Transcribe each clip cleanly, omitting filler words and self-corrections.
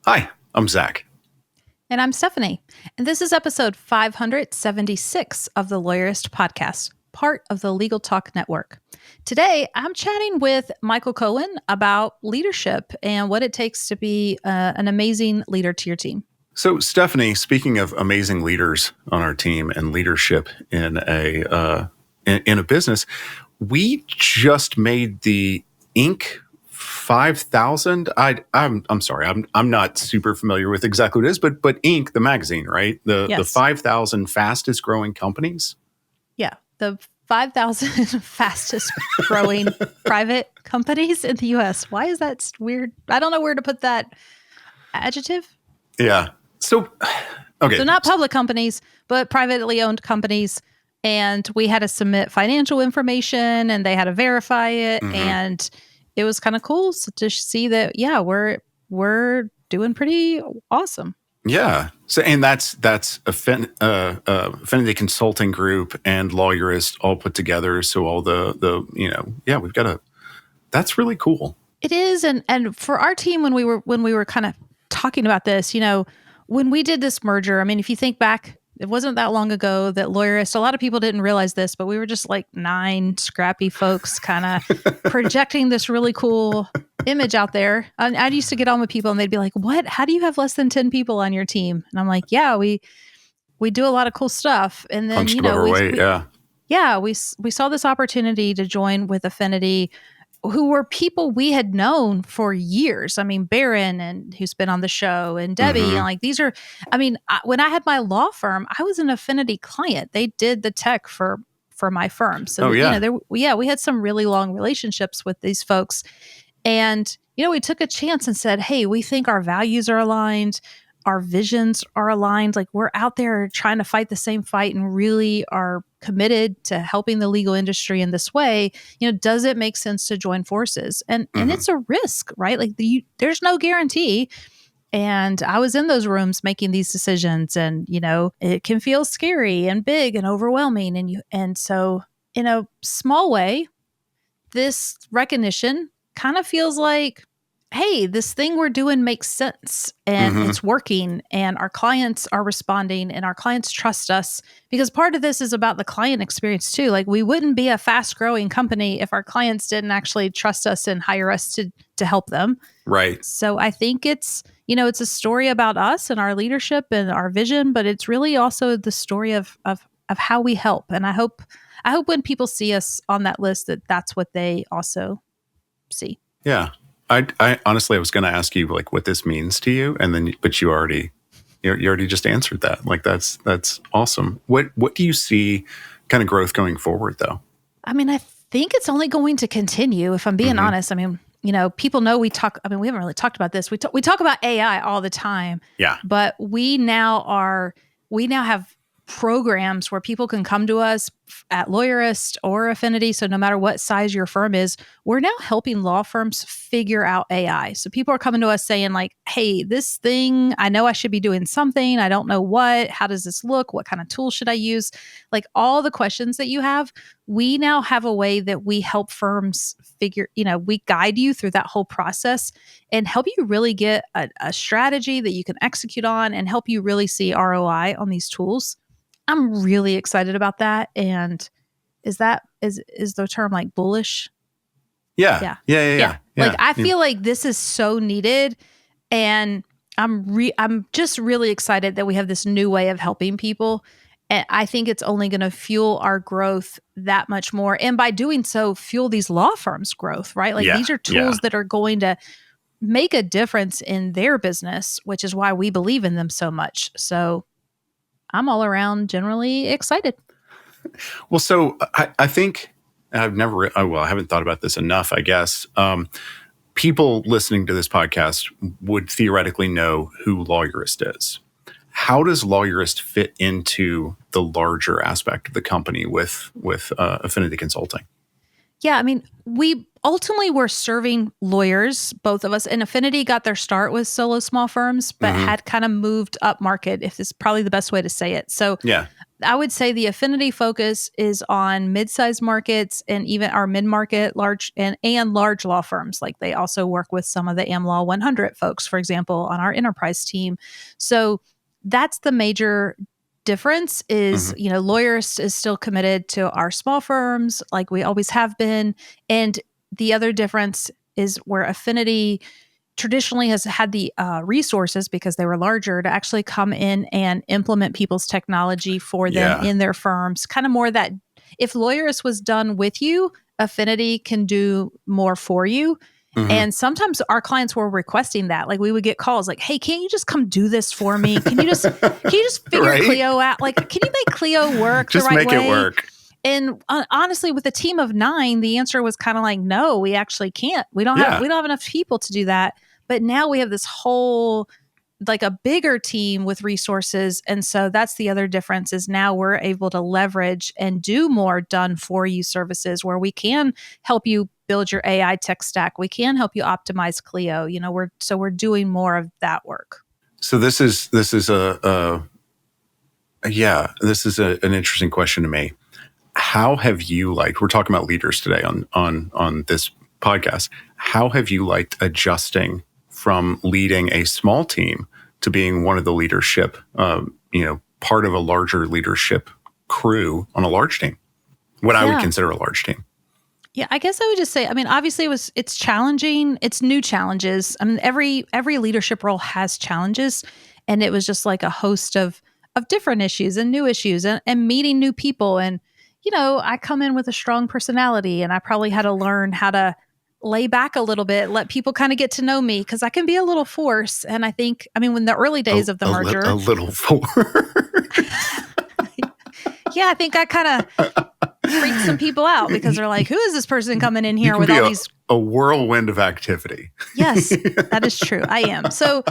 Hi, I'm Zach. And I'm Stephanie. And this is episode 576 of the Lawyerist podcast, part of the Legal Talk Network. Today, I'm chatting with Michael Cohen about leadership and what it takes to be an amazing leader to your team. So, Stephanie, speaking of amazing leaders on our team and leadership in a business, we just made the Inc. 5,000. I'm sorry, I'm not super familiar with exactly what it is, but Inc. the magazine, right? The 5,000 fastest growing companies. Yeah, the 5,000 fastest growing private companies in the U.S. Why is that weird? I don't know where to put that adjective. Yeah. So, okay. So not public companies, but privately owned companies. And we had to submit financial information and they had to verify it. Mm-hmm. And it was kind of cool to see that, yeah, we're doing pretty awesome. Yeah. So, and that's Affinity Consulting Group and Lawyerist all put together. So all we've got that's really cool. It is. And for our team, when we were kind of talking about this, when we did this merger, I mean, if you think back, it wasn't that long ago that Lawyerist, a lot of people didn't realize this, but we were just like 9 scrappy folks kind of projecting this really cool image out there. I used to get on with people and they'd be like, what? How do you have less than 10 people on your team? And I'm like, yeah, we do a lot of cool stuff. And then, we saw this opportunity to join with Affinity, who were people we had known for years. I mean, Barron, and who's been on the show, and Debbie, mm-hmm. and like these are, I mean, when I had my law firm, I was an Affinity client. They did the tech for my firm. So, we had some really long relationships with these folks. And, we took a chance and said, hey, we think our values are aligned. Our visions are aligned. Like, we're out there trying to fight the same fight and really are committed to helping the legal industry in this way. Does it make sense to join forces? And mm-hmm. and it's a risk, right? Like there's no guarantee. And I was in those rooms making these decisions, and it can feel scary and big and overwhelming. And so in a small way, this recognition kind of feels like, hey, this thing we're doing makes sense and mm-hmm. it's working and our clients are responding and our clients trust us, because part of this is about the client experience too. Like, we wouldn't be a fast growing company if our clients didn't actually trust us and hire us to help them. Right. So I think it's a story about us and our leadership and our vision, but it's really also the story of how we help. And I hope when people see us on that list, that's what they also see. Yeah. I honestly, I was going to ask you like what this means to you, and then, but you already just answered that. Like, that's awesome. What do you see kind of growth going forward though? I mean, I think it's only going to continue, if I'm being mm-hmm. honest. I mean, people know we haven't really talked about this. We talk about AI all the time. Yeah. But we now have programs where people can come to us at Lawyerist or Affinity. So no matter what size your firm is, we're now helping law firms figure out AI. So people are coming to us saying like, hey, this thing, I know I should be doing something. I don't know what. How does this look? What kind of tool should I use? Like, all the questions that you have, we now have a way that we help firms figure, we guide you through that whole process and help you really get a strategy that you can execute on and help you really see ROI on these tools. I'm really excited about that. And is the term like bullish? Yeah. Like, I feel like this is so needed, and I'm just really excited that we have this new way of helping people. And I think it's only going to fuel our growth that much more. And by doing so, fuel these law firms' growth, right? Like, these are tools that are going to make a difference in their business, which is why we believe in them so much. So I'm all around generally excited. Well, so I think I haven't thought about this enough, I guess. People listening to this podcast would theoretically know who Lawyerist is. How does Lawyerist fit into the larger aspect of the company with Affinity Consulting? Yeah, I mean, we ultimately were serving lawyers, both of us. And Affinity got their start with solo small firms, but had kind of moved up market, if this is probably the best way to say it. So I would say the affinity focus is on mid-sized markets and even our mid-market, large and large law firms. Like they also work with some of the AmLaw 100 folks, for example, on our enterprise team. So that's the major difference is, Lawyerist is still committed to our small firms like we always have been. And the other difference is where Affinity traditionally has had the resources because they were larger to actually come in and implement people's technology for them in their firms. Kind of more that if Lawyerist was done with you, Affinity can do more for you. And sometimes our clients were requesting that. Like we would get calls like, hey, can't you just come do this for me? Can you just figure Clio out? Like, can you make Clio work just the right way? Just make it work. And honestly, with a team of 9, the answer was kind of like, no, we actually can't. We don't have enough people to do that. But now we have this whole, like a bigger team with resources. And so that's the other difference is now we're able to leverage and do more done for you services where we can help you build your AI tech stack. We can help you optimize Clio. We're doing more of that work. So this is an interesting question to me. How have you liked, we're talking about leaders today on this podcast. How have you liked adjusting from leading a small team to being one of the leadership, part of a larger leadership crew on a large team? What I would consider a large team. Yeah, I guess I would just say, obviously it's challenging. It's new challenges. Every leadership role has challenges, and it was just like a host of different issues and new issues and meeting new people. And, I come in with a strong personality, and I probably had to learn how to lay back a little bit, let people kind of get to know me because I can be a little force. And I think, when the early days of the merger, a little force. Yeah, I think I kind of freaked some people out because they're like, who is this person coming in here with all these... a whirlwind of activity. Yes, that is true. I am. So,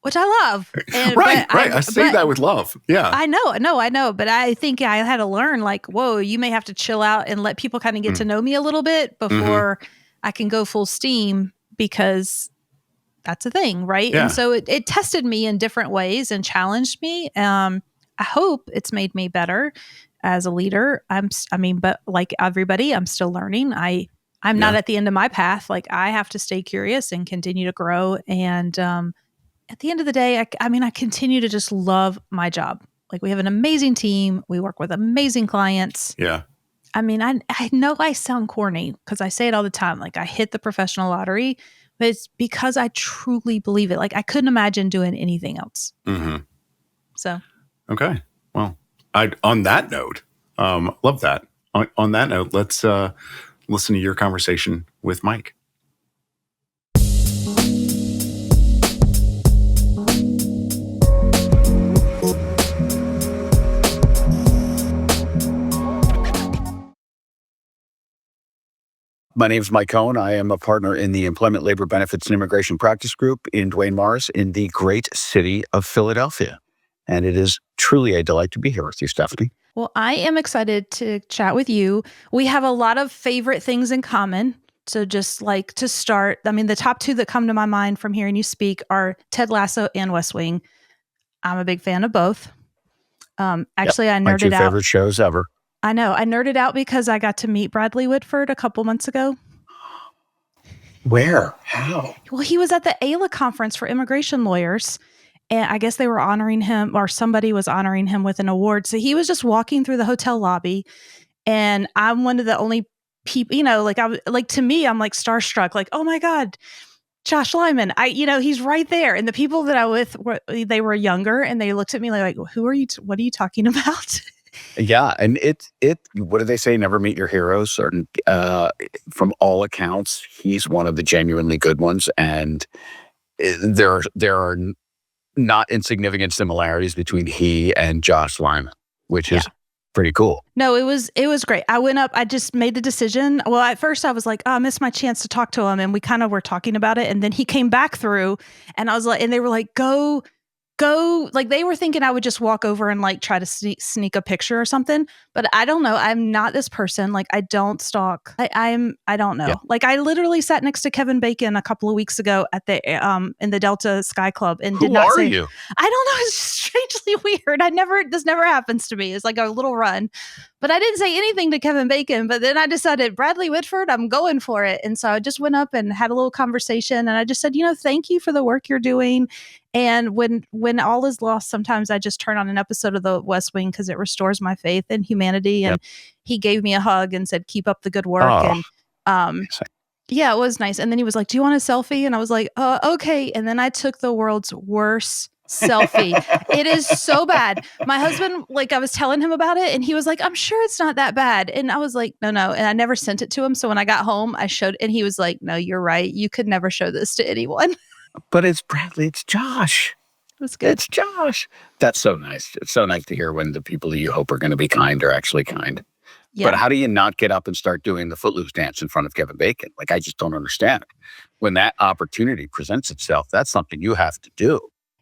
which I love. Right. I say that with love. Yeah. I know. But I think I had to learn like, whoa, you may have to chill out and let people kind of get to know me a little bit before I can go full steam because that's a thing, right? Yeah. And so it tested me in different ways and challenged me. I hope it's made me better as a leader. But like everybody, I'm still learning. I'm not at the end of my path. Like I have to stay curious and continue to grow. And at the end of the day, I continue to just love my job. Like we have an amazing team. We work with amazing clients. Yeah. I know I sound corny because I say it all the time. Like I hit the professional lottery, but it's because I truly believe it. Like I couldn't imagine doing anything else. Mm-hmm. So. Okay. Well, on that note, love that. On that note, let's listen to your conversation with Mike. My name is Mike Cohen. I am a partner in the Employment, Labor Benefits, and Immigration Practice Group in Duane Morris in the great city of Philadelphia. And it is truly a delight to be here with you, Stephanie. Well, I am excited to chat with you. We have a lot of favorite things in common. So just like to start, the top 2 that come to my mind from hearing you speak are Ted Lasso and West Wing. I'm a big fan of both. Actually, I nerded out. My 2 favorite shows ever. I know. I nerded out because I got to meet Bradley Whitford a couple months ago. Where? How? Well, he was at the AILA conference for immigration lawyers. And I guess they were honoring him or somebody was honoring him with an award. So he was just walking through the hotel lobby. And I'm one of the only people, to me, I'm like starstruck, like, oh my God, Josh Lyman, he's right there. And the people that I was with, they were younger and they looked at me like, who are you? What are you talking about? Yeah. And it, what do they say? Never meet your heroes. Or, from all accounts, he's one of the genuinely good ones. And there are not insignificant similarities between he and Josh Lyman, which is pretty cool. No, it was great. I went up, I just made the decision. Well, at first I was like, oh, I missed my chance to talk to him. And we kind of were talking about it. And then he came back through and I was like, and they were like, go go, like they were thinking I would just walk over and like try to sneak a picture or something, but I don't know. I'm not this person. Like I don't stalk. I don't know. Yeah. Like I literally sat next to Kevin Bacon a couple of weeks ago at the in the Delta Sky Club and did Who not are say, you? I don't know. It's strangely weird. This never happens to me. It's like a little run, but I didn't say anything to Kevin Bacon, but then I decided Bradley Whitford, I'm going for it. And so I just went up and had a little conversation and I just said, thank you for the work you're doing. And when all is lost, sometimes I just turn on an episode of The West Wing because it restores my faith in humanity. And he gave me a hug and said, "Keep up the good work." Oh, And yeah, it was nice. And then he was like, "Do you want a selfie?" And I was like, "Okay." And then I took the world's worst selfie. It is so bad. My husband, like, I was telling him about it, and he was like, "I'm sure it's not that bad." And I was like, "No." And I never sent it to him. So when I got home, I showed, and he was like, "No, you're right. You could never show this to anyone." but it's Bradley. It's Josh. It was good. It's Josh. That's so nice. It's so nice to hear when the people that you hope are going to be kind are actually kind. Yeah. But how do you not get up and start doing the Footloose dance in front of Kevin Bacon? Like, I just don't understand. When that opportunity presents itself, that's something you have to do.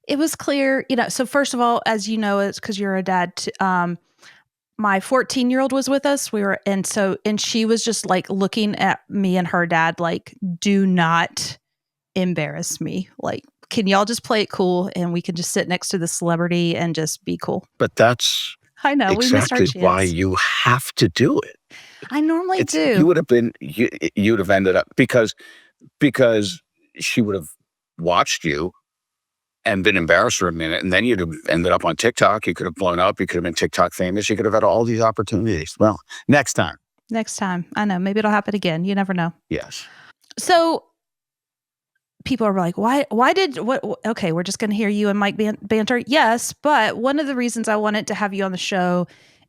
It was clear, so first of all, as you know, it's because you're a dad. My 14-year-old was with us. And she was just like looking at me and her dad, like, do not embarrass me. Like, can y'all just play it cool and we can just sit next to the celebrity and just be cool? But that's I know we missed our exactly chance. why you have to do it. I normally do. You would have been, you would have ended up, because she would have watched you and been embarrassed for a minute, and then you'd have ended up on TikTok. You could have blown up. You could have been TikTok famous. You could have had all these opportunities. Well, next time. I know. Maybe it'll happen again. You never know. Yes. So people are like, okay, we're just going to hear you and Mike banter. Yes. But one of the reasons I wanted to have you on the show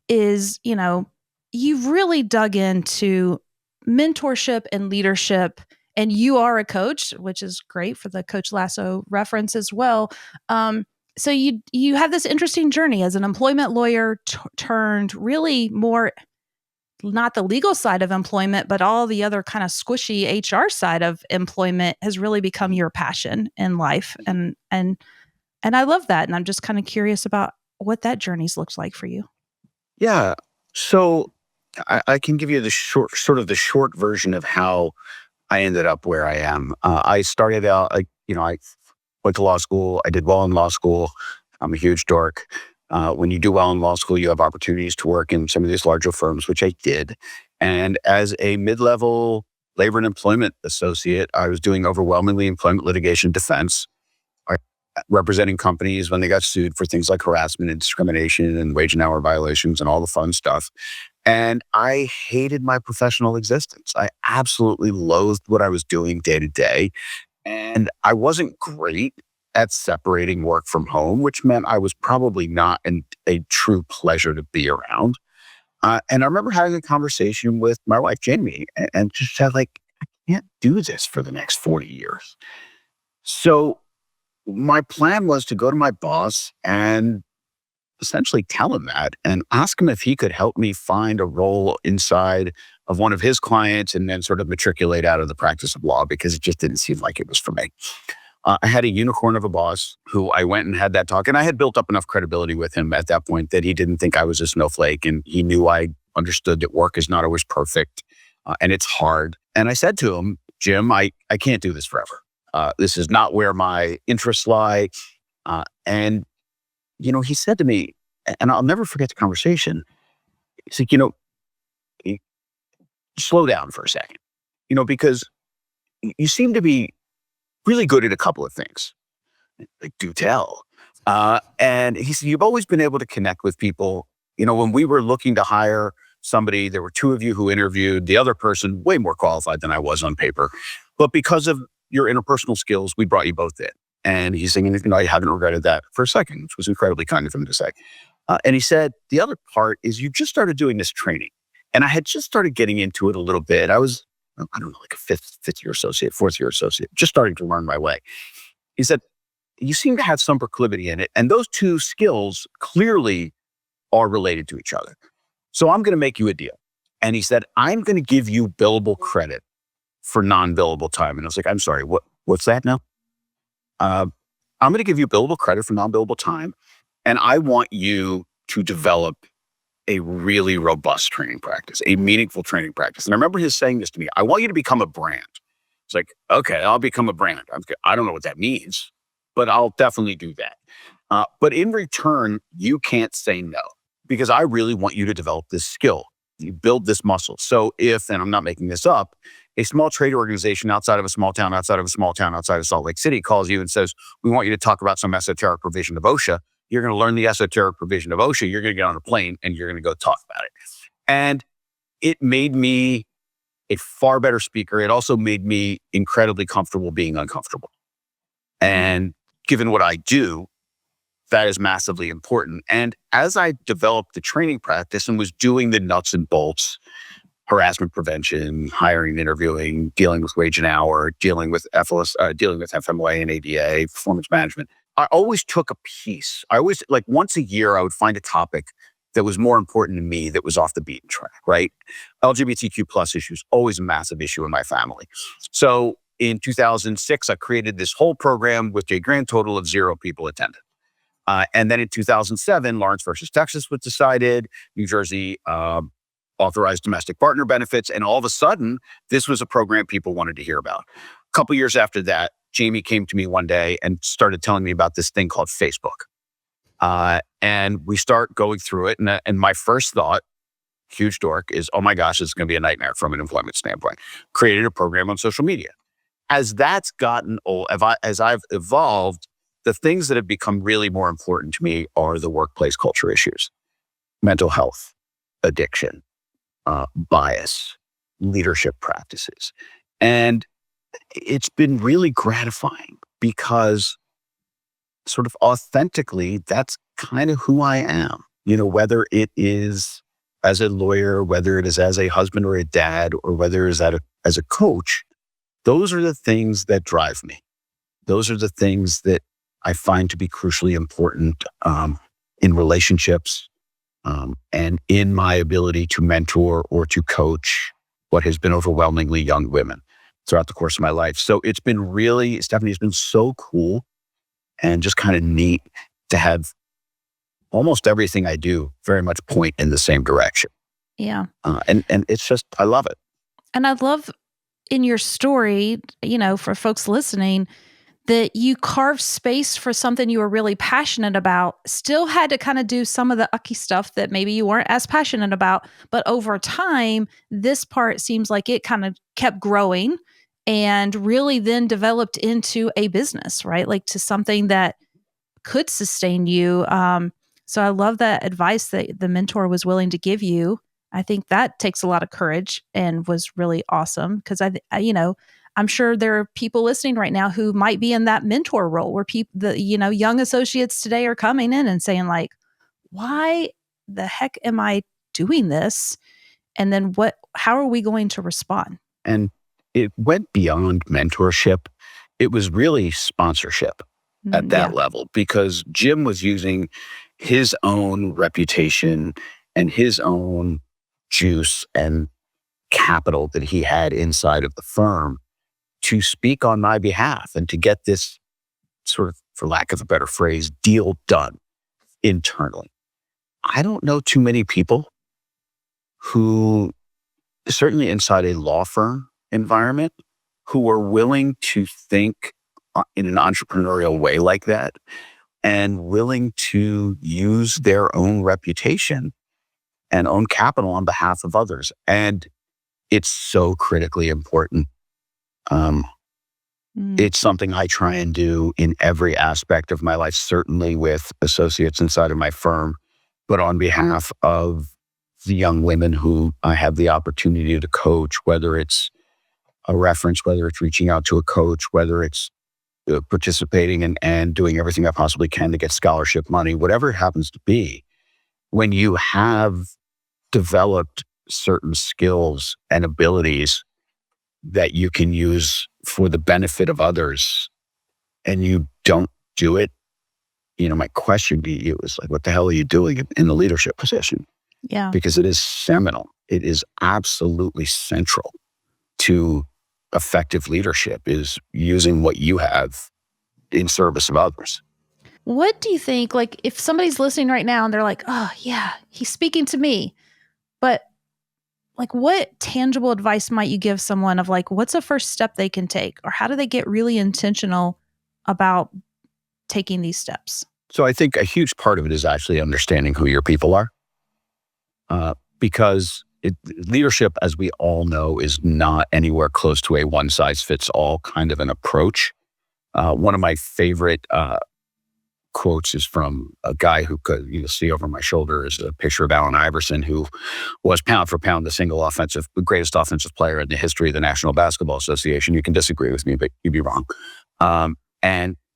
is, you've really dug into mentorship and leadership, and you are a coach, which is great for the Coach Lasso reference as well. So you have this interesting journey as an employment lawyer turned really more, not the legal side of employment, but all the other kind of squishy HR side of employment has really become your passion in life. And I love that. And I'm just kind of curious about what that journey's looked like for you. Yeah. So I can give you the short version of how I ended up where I am. I started out, I went to law school. I did well in law school. I'm a huge dork. When you do well in law school, you have opportunities to work in some of these larger firms, which I did. And as a mid-level labor and employment associate, I was doing overwhelmingly employment litigation defense, representing companies when they got sued for things like harassment and discrimination and wage and hour violations and all the fun stuff. And I hated my professional existence. I absolutely loathed what I was doing day to day. And I wasn't great at separating work from home, which meant I was probably not a true pleasure to be around. And I remember having a conversation with my wife, Jamie, and just said, like, I can't do this for the next 40 years. So my plan was to go to my boss and essentially tell him that and ask him if he could help me find a role inside of one of his clients and then sort of matriculate out of the practice of law, because it just didn't seem like it was for me. I had a unicorn of a boss who I went and had that talk, and I had built up enough credibility with him at that point that he didn't think I was a snowflake, and he knew I understood that work is not always perfect and it's hard. And I said to him, Jim, I can't do this forever. This is not where my interests lie. And he said to me, and I'll never forget the conversation. He's like, slow down for a second, because you seem to be really good at a couple of things. Like, do tell. And he said, you've always been able to connect with people. When we were looking to hire somebody, there were two of you who interviewed. The other person, way more qualified than I was on paper. But because of your interpersonal skills, we brought you both in. And he's saying, I haven't regretted that for a second, which was incredibly kind of him to say. And he said, the other part is you just started doing this training. And I had just started getting into it a little bit. I was, I don't know, like a fifth year associate, fourth year associate, just starting to learn my way. He said, you seem to have some proclivity in it. And those two skills clearly are related to each other. So I'm going to make you a deal. And he said, I'm going to give you billable credit for non-billable time. And I was like, I'm sorry, what's that now? I'm going to give you billable credit for non-billable time. And I want you to develop a really robust training practice, a meaningful training practice. And I remember his saying this to me, I want you to become a brand. It's like, okay, I'll become a brand. I don't know what that means, but I'll definitely do that. But in return, you can't say no, because I really want you to develop this skill. You build this muscle. So if, and I'm not making this up, a small trade organization outside of a small town, outside of Salt Lake City calls you and says, we want you to talk about some esoteric provision of OSHA. You're going to learn the esoteric provision of OSHA. You're going to get on a plane and you're going to go talk about it. And it made me a far better speaker. It also made me incredibly comfortable being uncomfortable. And given what I do, that is massively important. And as I developed the training practice and was doing the nuts and bolts, harassment prevention, hiring, interviewing, dealing with wage and hour, dealing with FMLA and ADA, performance management, I always took a piece. I always, like, once a year, I would find a topic that was more important to me, that was off the beaten track, right? LGBTQ plus issues, always a massive issue in my family. So in 2006, I created this whole program with a grand total of 0 people attended. And then in 2007, Lawrence versus Texas was decided. New Jersey authorized domestic partner benefits. And all of a sudden, this was a program people wanted to hear about. A couple years after that, Jamie came to me one day and started telling me about this thing called Facebook. And we start going through it. And my first thought, huge dork, is, oh my gosh, this is going to be a nightmare from an employment standpoint. Created a program on social media. As that's gotten old, as I've evolved, the things that have become really more important to me are the workplace culture issues, mental health, addiction, bias, leadership practices. And it's been really gratifying, because sort of authentically, that's kind of who I am. You know, whether it is as a lawyer, whether it is as a husband or a dad, or whether it is as a coach, those are the things that drive me. Those are the things that I find to be crucially important in relationships and in my ability to mentor or to coach what has been overwhelmingly young women throughout the course of my life. So it's been really, Stephanie, it's been so cool and just kind of neat to have almost everything I do very much point in the same direction. Yeah. And it's just, I love it. And I love in your story, you know, for folks listening, that you carved space for something you were really passionate about, still had to kind of do some of the ucky stuff that maybe you weren't as passionate about. But over time, this part seems like it kind of kept growing and really then developed into a business, right? Like to something that could sustain you. So I love that advice that the mentor was willing to give you. I think that takes a lot of courage and was really awesome, because I'm sure there are people listening right now who might be in that mentor role, where young associates today are coming in and saying, like, why the heck am I doing this? And then how are we going to respond? And it went beyond mentorship. It was really sponsorship at that level, because Jim was using his own reputation and his own juice and capital that he had inside of the firm to speak on my behalf and to get this sort of, for lack of a better phrase, deal done internally. I don't know too many people who, certainly inside a law firm environment, who are willing to think in an entrepreneurial way like that and willing to use their own reputation and own capital on behalf of others. And it's so critically important. It's something I try and do in every aspect of my life, certainly with associates inside of my firm, but on behalf of the young women who I have the opportunity to coach, whether it's a reference, whether it's reaching out to a coach, whether it's participating and doing everything I possibly can to get scholarship money, whatever it happens to be. When you have developed certain skills and abilities that you can use for the benefit of others, and you don't do it, my question to you is like, what the hell are you doing in the leadership position? Yeah. Because it is seminal. It is absolutely central to effective leadership, is using what you have in service of others. What do you think, like, if somebody's listening right now and they're like, oh, yeah, he's speaking to me, but like, what tangible advice might you give someone of like, what's a first step they can take? Or how do they get really intentional about taking these steps? So I think a huge part of it is actually understanding who your people are. Because leadership, as we all know, is not anywhere close to a one-size-fits-all kind of an approach. One of my favorite quotes is from a guy who you'll see over my shoulder is a picture of Allen Iverson, who was pound for pound the greatest offensive player in the history of the National Basketball Association. You can disagree with me, but you'd be wrong.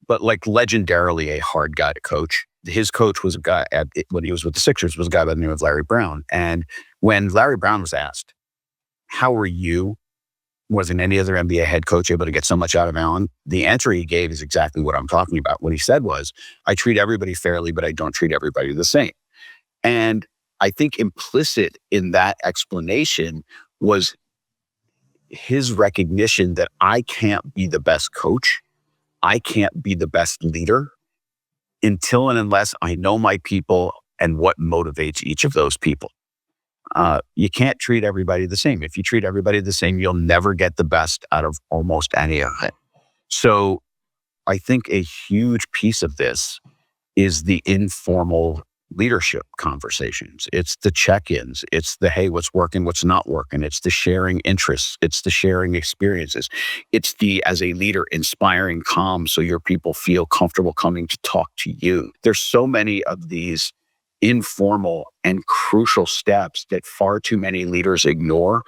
But like legendarily a hard guy to coach. His coach was a guy when he was with the Sixers was a guy by the name of Larry Brown. And when Larry Brown was asked, how are you, more than any other NBA head coach, able to get so much out of Allen? The answer he gave is exactly what I'm talking about. What he said was, I treat everybody fairly, but I don't treat everybody the same. And I think implicit in that explanation was his recognition that I can't be the best coach. I can't be the best leader until and unless I know my people and what motivates each of those people. You can't treat everybody the same. If you treat everybody the same, you'll never get the best out of almost any of it. So I think a huge piece of this is the informal leadership conversations. It's the check-ins. It's the, hey, what's working, what's not working. It's the sharing interests. It's the sharing experiences. It's the, as a leader, inspiring calm so your people feel comfortable coming to talk to you. There's so many of these informal and crucial steps that far too many leaders ignore.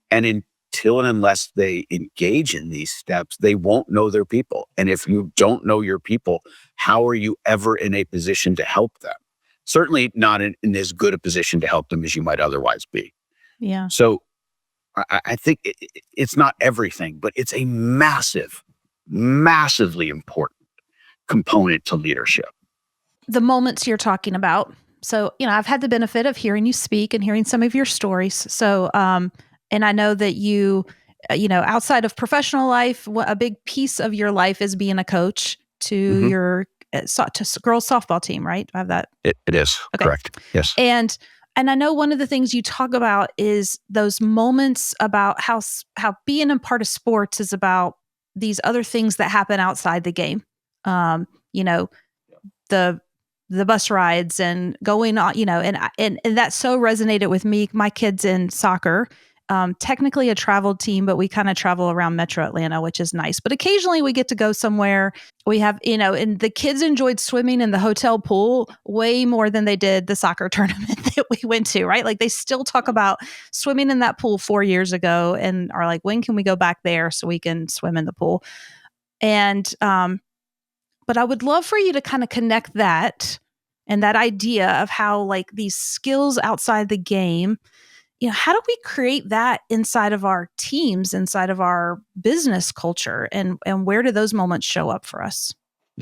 And until and unless they engage in these steps, they won't know their people. And if you don't know your people, how are you ever in a position to help them? Certainly not in as good a position to help them as you might otherwise be. Yeah. So I think it's not everything, but it's a massively important component to leadership. The moments you're talking about. So, I've had the benefit of hearing you speak and hearing some of your stories. So, and I know that you, outside of professional life, a big piece of your life is being a coach to your girls softball team, right? Do I have that? It is. Okay. Correct. Yes. And I know one of the things you talk about is those moments about how being a part of sports is about these other things that happen outside the game. The bus rides and going on, and that so resonated with me. My kids in soccer, technically a travel team, but we kind of travel around Metro Atlanta, which is nice. But occasionally we get to go somewhere. We have, and the kids enjoyed swimming in the hotel pool way more than they did the soccer tournament that we went to, right? Like they still talk about swimming in that pool 4 years ago and are like, when can we go back there so we can swim in the pool? And, but I would love for you to kind of connect that and that idea of how like these skills outside the game, how do we create that inside of our teams, inside of our business culture, and where do those moments show up for us?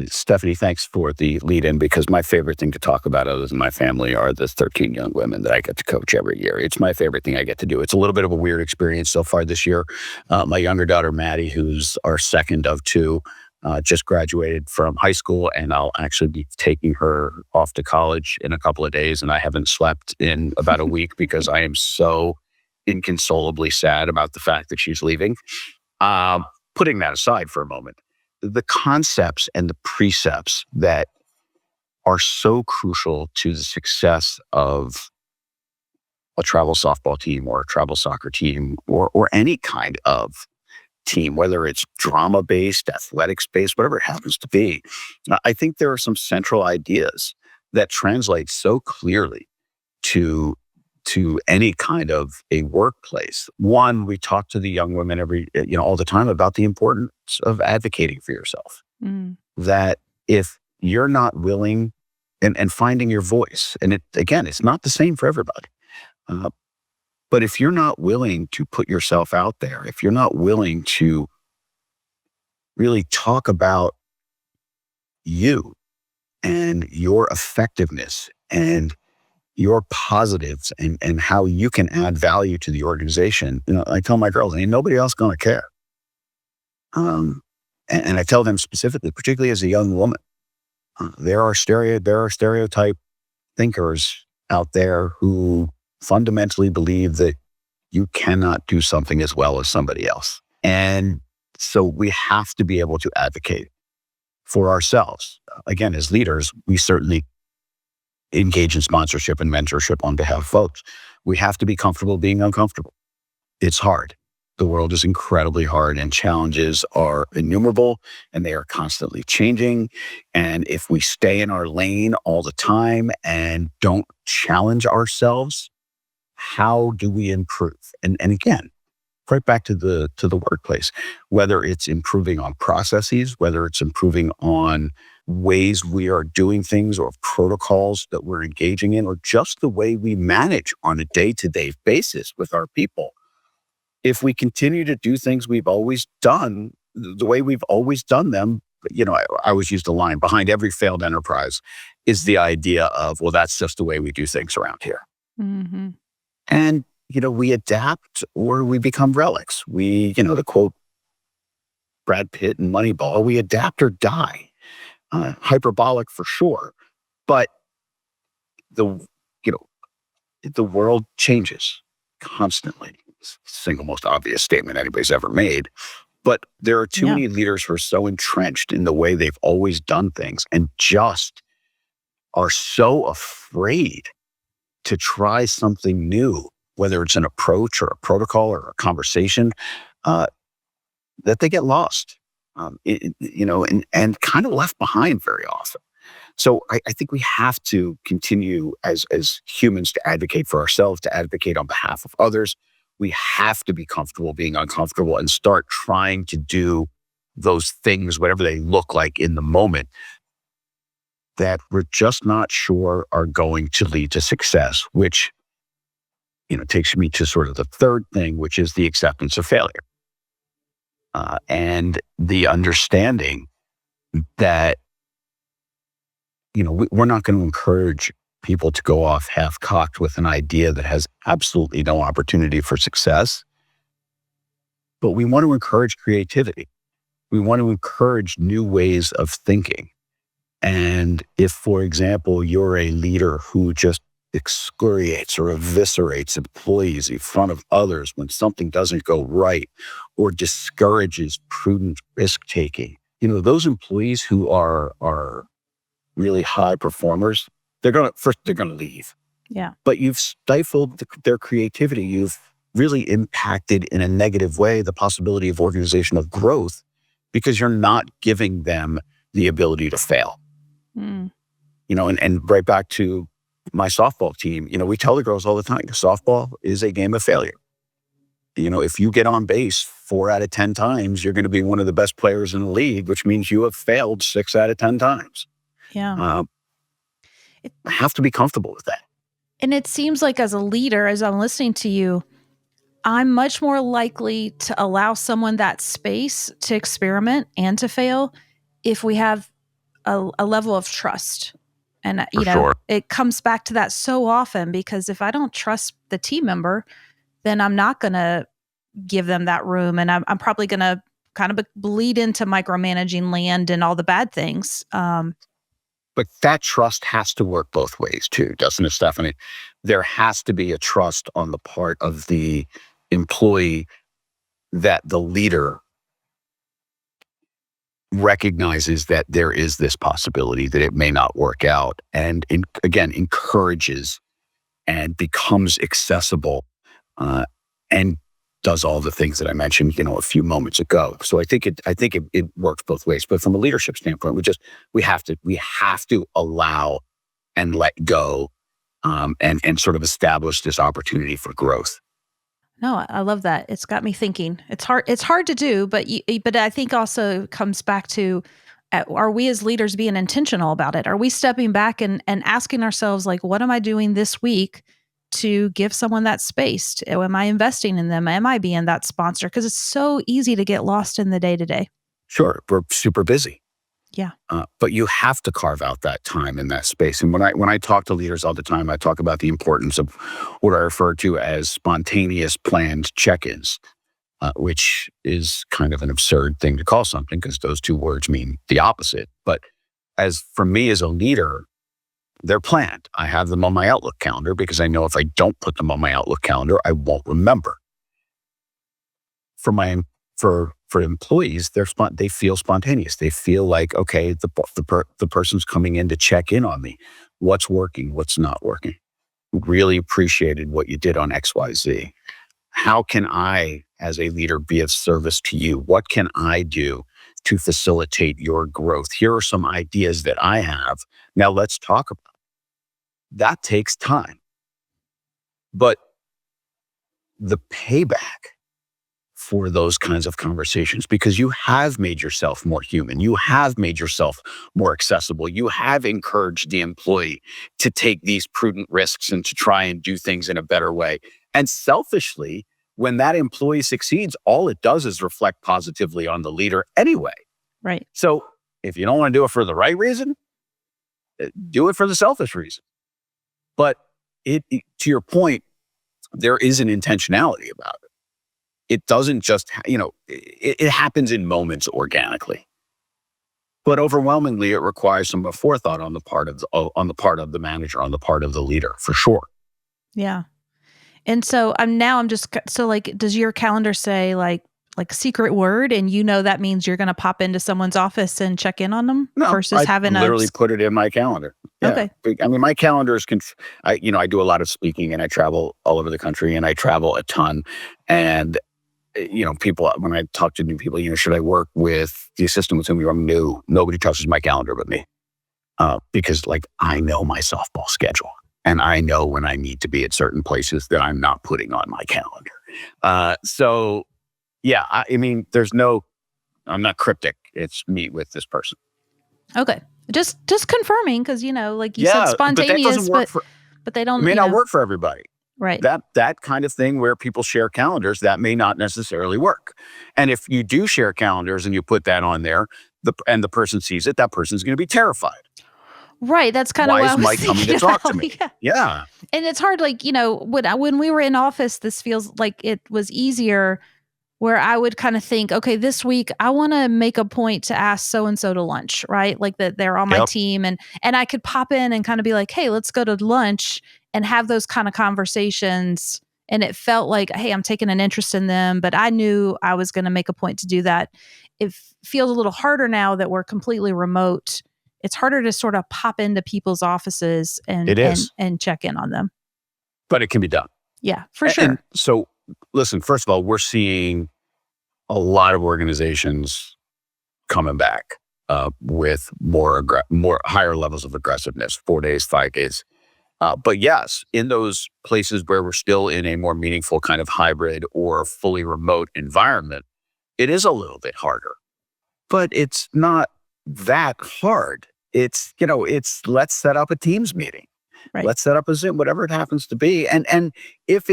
Stephanie, thanks for the lead in, because my favorite thing to talk about other than my family are the 13 young women that I get to coach every year. It's my favorite thing I get to do. It's a little bit of a weird experience so far this year. My younger daughter, Maddie, who's our second of two, just graduated from high school, and I'll actually be taking her off to college in a couple of days. And I haven't slept in about a week because I am so inconsolably sad about the fact that she's leaving. Putting that aside for a moment, the concepts and the precepts that are so crucial to the success of a travel softball team or a travel soccer team or any kind of team, whether it's drama-based, athletics-based, whatever it happens to be. I think there are some central ideas that translate so clearly to any kind of a workplace. One, we talk to the young women all the time about the importance of advocating for yourself. That if you're not willing and finding your voice, and it's not the same for everybody. But if you're not willing to put yourself out there, if you're not willing to really talk about you and your effectiveness and your positives and how you can add value to the organization, I tell my girls, ain't nobody else going to care. And I tell them specifically, particularly as a young woman, there are stereotype thinkers out there who fundamentally believe that you cannot do something as well as somebody else. And so we have to be able to advocate for ourselves. Again, as leaders, we certainly engage in sponsorship and mentorship on behalf of folks. We have to be comfortable being uncomfortable. It's hard. The world is incredibly hard, and challenges are innumerable, and they are constantly changing. And if we stay in our lane all the time and don't challenge ourselves, how do we improve? And again, right back to the workplace, whether it's improving on processes, whether it's improving on ways we are doing things or protocols that we're engaging in, or just the way we manage on a day-to-day basis with our people. If we continue to do things we've always done, the way we've always done them, I always use the line, behind every failed enterprise is the idea of, well, that's just the way we do things around here. Mm-hmm. And, we adapt or we become relics. To quote Brad Pitt in Moneyball, we adapt or die. Hyperbolic for sure. But the world changes constantly. It's the single most obvious statement anybody's ever made. But there are too many leaders who are so entrenched in the way they've always done things and just are so afraid to try something new, whether it's an approach or a protocol or a conversation, that they get lost, and kind of left behind very often. So I think we have to continue as humans to advocate for ourselves, to advocate on behalf of others. We have to be comfortable being uncomfortable and start trying to do those things, whatever they look like in the moment, that we're just not sure are going to lead to success, which, takes me to sort of the third thing, which is the acceptance of failure. And the understanding that, we're not going to encourage people to go off half-cocked with an idea that has absolutely no opportunity for success. But we want to encourage creativity. We want to encourage new ways of thinking. And if, for example, you're a leader who just excoriates or eviscerates employees in front of others when something doesn't go right, or discourages prudent risk-taking, those employees who are really high performers, they're going to leave. Yeah. But you've stifled their creativity. You've really impacted in a negative way the possibility of organizational growth because you're not giving them the ability to fail. And right back to my softball team, we tell the girls all the time, softball is a game of failure. If you get on base 4 out of 10 times, you're going to be one of the best players in the league, which means you have failed 6 out of 10 times. Yeah. I have to be comfortable with that. And it seems like as a leader, as I'm listening to you, I'm much more likely to allow someone that space to experiment and to fail if we have a level of trust. And, Sure. It comes back to that so often, because if I don't trust the team member, then I'm not going to give them that room. And I'm probably going to kind of bleed into micromanaging land and all the bad things. But that trust has to work both ways too, doesn't it, Stephanie? There has to be a trust on the part of the employee that the leader recognizes that there is this possibility that it may not work out, and again, encourages and becomes accessible, and does all the things that I mentioned, a few moments ago. So I think it works both ways. But from a leadership standpoint, we have to allow and let go, and sort of establish this opportunity for growth. No, I love that. It's got me thinking. It's hard to do, but I think also comes back to, are we as leaders being intentional about it? Are we stepping back and asking ourselves, like, what am I doing this week to give someone that space? Am I investing in them? Am I being that sponsor? Because it's so easy to get lost in the day-to-day. Sure, we're super busy. Yeah. But you have to carve out that time in that space. And when I talk to leaders all the time, I talk about the importance of what I refer to as spontaneous planned check-ins. which is kind of an absurd thing to call something because those two words mean the opposite. But as for me as a leader, they're planned. I have them on my Outlook calendar because I know if I don't put them on my Outlook calendar, I won't remember. For employees, they feel spontaneous. They feel like, okay, the person's coming in to check in on me. What's working? What's not working? Really appreciated what you did on XYZ. How can I, as a leader, be of service to you? What can I do to facilitate your growth? Here are some ideas that I have. Now let's talk about it. That takes time. But the payback for those kinds of conversations, because you have made yourself more human. You have made yourself more accessible. You have encouraged the employee to take these prudent risks and to try and do things in a better way. And selfishly, when that employee succeeds, all it does is reflect positively on the leader anyway. Right. So if you don't want to do it for the right reason, do it for the selfish reason. But to your point, there is an intentionality about it. It doesn't just, it happens in moments organically. But overwhelmingly, it requires some forethought on the part of the manager, on the part of the leader, for sure. Yeah. And so does your calendar say like secret word, and that means you're going to pop into someone's office and check in on them versus having literally put it in my calendar. Yeah. Okay. I mean, my calendar is, I do a lot of speaking and I travel all over the country and I travel a ton. And, people, when I talk to new people, should I work with the assistant with whom you're on? No, nobody touches my calendar but me. Because I know my softball schedule. And I know when I need to be at certain places that I'm not putting on my calendar. So, yeah, I'm not cryptic. It's meet with this person. Okay. Just confirming, because, like you said, spontaneous, but they don't. It may not work for everybody. Right. That kind of thing where people share calendars, that may not necessarily work. And if you do share calendars and you put that on there, and the person sees it, that person's going to be terrified. Right. That's kind of why is Mike coming to talk to me? Yeah. And it's hard, when we were in office, this feels like it was easier, where I would kind of think, okay, this week I want to make a point to ask so-and-so to lunch, right? Like that they're on my team, and I could pop in and kind of be like, hey, let's go to lunch and have those kind of conversations. And it felt like, hey, I'm taking an interest in them, but I knew I was going to make a point to do that. It feels a little harder now that we're completely remote. It's harder to sort of pop into people's offices and check in on them. But it can be done. Yeah, for sure. And so, listen, first of all, we're seeing a lot of organizations coming back with more higher levels of aggressiveness, 4 days, 5 days. But yes, in those places where we're still in a more meaningful kind of hybrid or fully remote environment, it is a little bit harder. But it's not that hard. It's let's set up a Teams meeting. Right. Let's set up a Zoom, whatever it happens to be. And if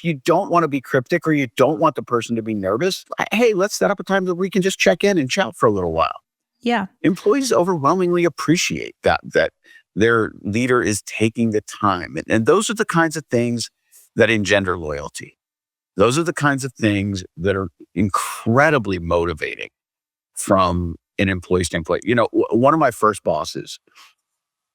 you don't want to be cryptic or you don't want the person to be nervous, hey, let's set up a time that we can just check in and chat for a little while. Yeah. Employees overwhelmingly appreciate that their leader is taking the time. And those are the kinds of things that engender loyalty. Those are the kinds of things that are incredibly motivating from an employee standpoint. One of my first bosses,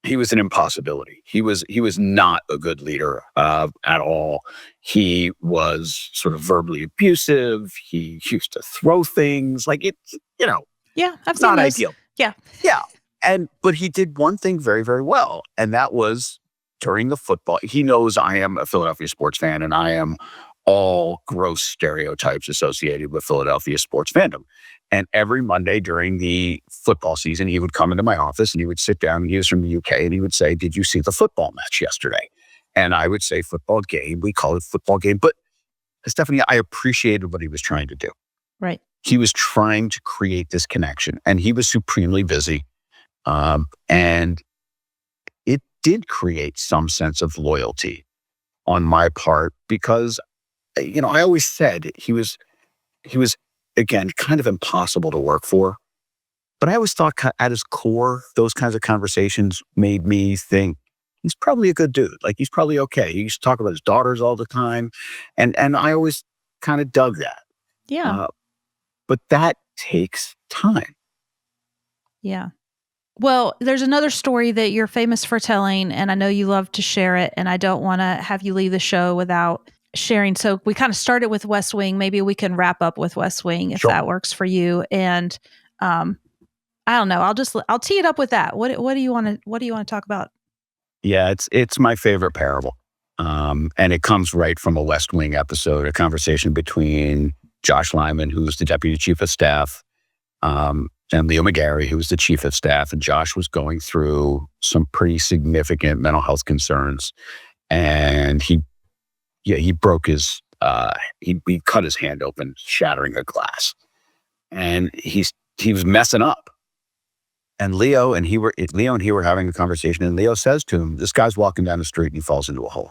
he was an impossibility. He was not a good leader at all. He was sort of verbally abusive. He used to throw things like it. Yeah, I've seen not those. ideal. Yeah. But he did one thing very, very well, and that was during the football. He knows I am a Philadelphia sports fan, and I am all gross stereotypes associated with Philadelphia sports fandom. And every Monday during the football season, he would come into my office and he would sit down. He was from the UK, and he would say, "Did you see the football match yesterday?" And I would say, "Football game." We call it football game. But Stephanie, I appreciated what he was trying to do. Right. He was trying to create this connection, and he was supremely busy. And it did create some sense of loyalty on my part because, I always said he was, again, kind of impossible to work for. But I always thought at his core, those kinds of conversations made me think he's probably a good dude. Like, he's probably okay. He used to talk about his daughters all the time. And I always kind of dug that. Yeah. But that takes time. Yeah. Well, there's another story that you're famous for telling, and I know you love to share it, and I don't want to have you leave the show without sharing. So we kind of started with West Wing. Maybe we can wrap up with West Wing if Sure. that works for you. And I don't know. I'll tee it up with that. What do you want to talk about? Yeah, it's my favorite parable. And it comes right from a West Wing episode, a conversation between Josh Lyman, who's the deputy chief of staff, and Leo McGarry, who was the chief of staff. And Josh was going through some pretty significant mental health concerns. And he broke his, he cut his hand open, shattering a glass. And he was messing up. And Leo and he were having a conversation. And Leo says to him, this guy's walking down the street and he falls into a hole.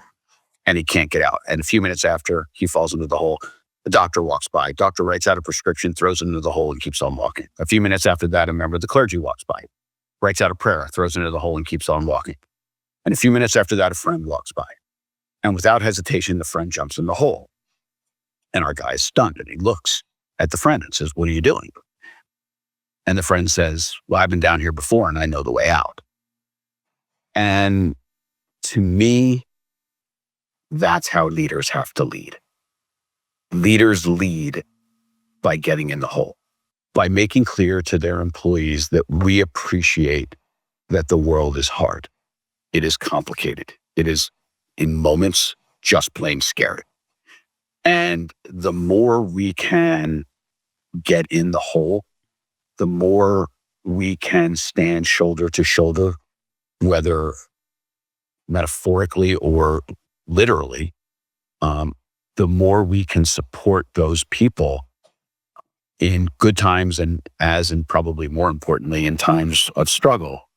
And he can't get out. And a few minutes after he falls into the hole, the doctor walks by. Doctor writes out a prescription, throws it into the hole, and keeps on walking. A few minutes after that, a member of the clergy walks by, writes out a prayer, throws it into the hole, and keeps on walking. And a few minutes after that, a friend walks by. And without hesitation, the friend jumps in the hole. And our guy is stunned, and he looks at the friend and says, what are you doing? And the friend says, well, I've been down here before, and I know the way out. And to me, that's how leaders have to lead. Leaders lead by getting in the hole, by making clear to their employees that we appreciate that the world is hard. It is complicated. It is, in moments, just plain scary. And the more we can get in the hole, the more we can stand shoulder to shoulder, whether metaphorically or literally, the more we can support those people in good times and probably more importantly, in times of struggle.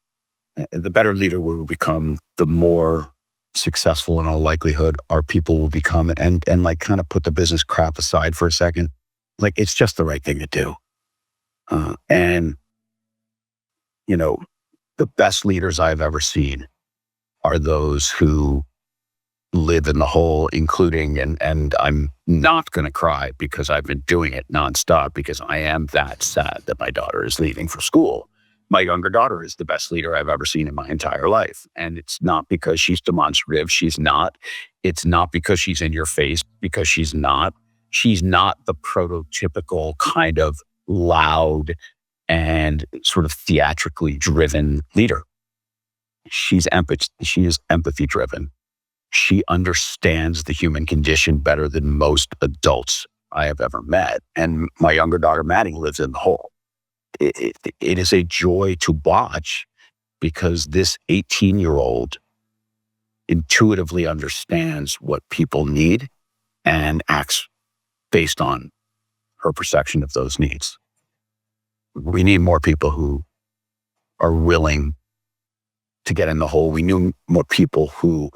The better leader we will become, the more successful in all likelihood our people will become. And like kind of put the business crap aside for a second. Like it's just the right thing to do. And the best leaders I've ever seen are those who live in the hole, including, and I'm not going to cry because I've been doing it nonstop because I am that sad that my daughter is leaving for school. My younger daughter is the best leader I've ever seen in my entire life. And it's not because she's demonstrative. She's not. It's not because she's in your face, because she's not. She's not the prototypical kind of loud and sort of theatrically driven leader. She is empathy driven. She understands the human condition better than most adults I have ever met. And my younger daughter, Maddie, lives in the hole. It is a joy to watch because this 18-year-old intuitively understands what people need and acts based on her perception of those needs. We need more people who are willing to get in the hole. We need more people who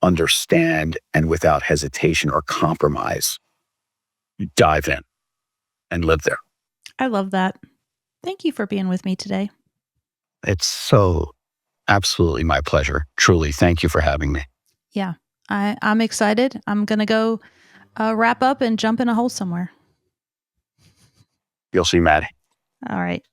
understand and without hesitation or compromise, dive in and live there. I love that. Thank you for being with me today. It's so absolutely my pleasure. Truly. Thank you for having me. Yeah, I'm excited. I'm going to go wrap up and jump in a hole somewhere. You'll see, Maddie. All right.